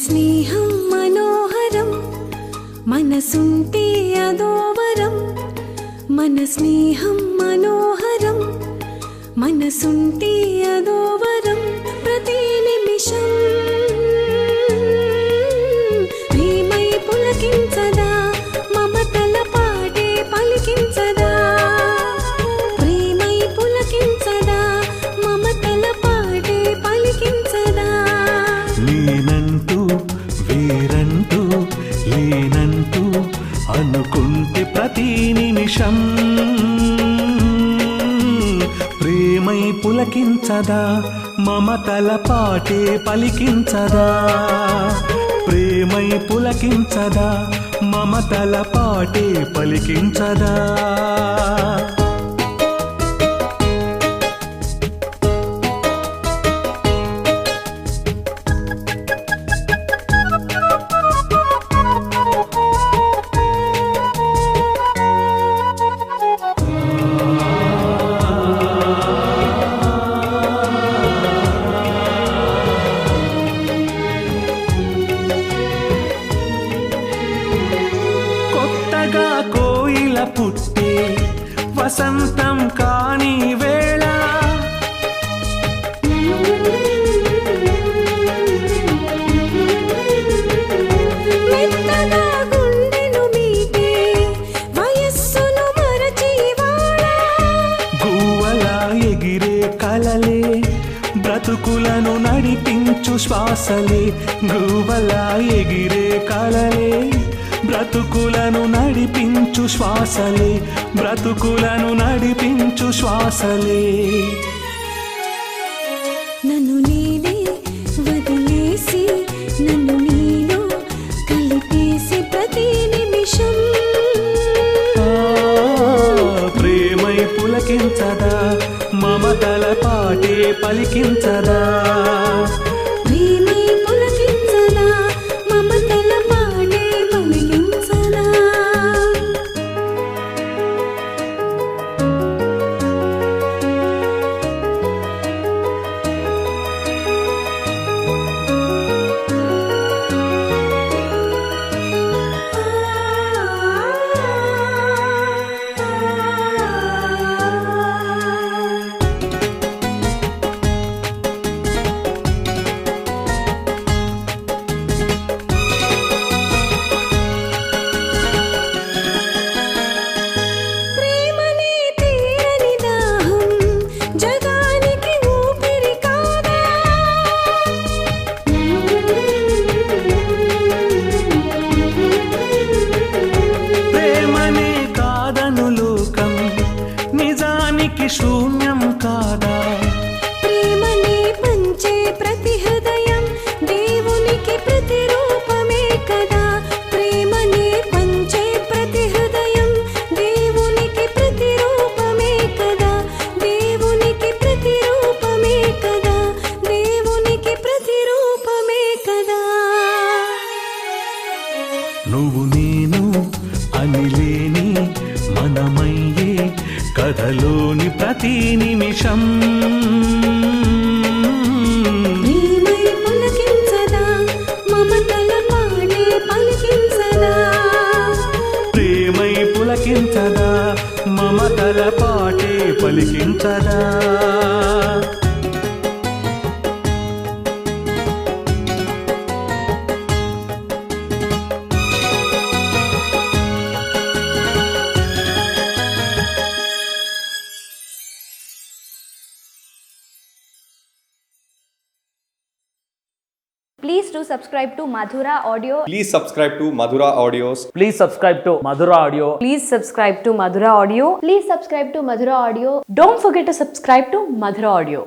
స్నేహం మనోహరం మనసుంటే అదోవరం మన స్నేహం మనోహరం మనసుంటే అదోవరం ప్రతి నిమిషం ప్రేమై పులకించదా మమతల పాటే పలికించదా ప్రేమై పులకించదా మమతల పాటే పలికించదా నేనంటూ వేరంటూ లేనంటూ అనుకుంటే ప్రతి నిమిషం ప్రేమై పులకించదా మమతల పాటే పలికించదా ప్రేమై పులకించదా మమతల పాటే పలికించదా కోయిల పుట్టే వసంతం కాని వేళ మెత్తగా గుండెను మీటే వయస్సును మరచివాడా గువ్వలా ఎగిరే కలలే బ్రతుకులను నడిపించు శ్వాసలే గువ్వలా ఎగిరే కలలే బ్రతుకులను నడిపించు శ్వాసలే బ్రతుకులను నడిపించు శ్వాసలే నన్ను నేనే వదిలేసి నన్ను నీలో కలిపేసి ప్రతి నిమిషం ప్రేమై పులకించదా మమతల పాటే పలికించదా ప్రేమై పులకించదా మమతల పాటే పలికించదా ప్రేమనే తీరని దాహం జగానికి ఊపిరి కాదా ప్రేమనే కాదను లోకం నిజానికి శూన్యం కాదా ప్రేమనే పంచే ప్రతి హృదయం దేవునికి ప్రతిరూపమే కదా ప్రేమనే పంచే ప్రతి హృదయం దేవునికి ప్రతిరూపమే కదా దేవునికి ప్రతిరూపమే కదా దేవునికి ప్రతిరూపమే కదా నువ్వు నేను అనిలేని మనమయ్యే కథలోని ప్రతి నిమిషం ప్రేమై పులకించదా మమతల పాడే పలికించదా ప్రేమై పులకించదా మమతల పాటే పలికించదా Please do subscribe to Madhura Audio. Please subscribe to Madhura Audios. Please subscribe to Madhura Audio. Please subscribe to Madhura Audio. Please subscribe to Madhura Audio. Don't forget to subscribe to Madhura Audio.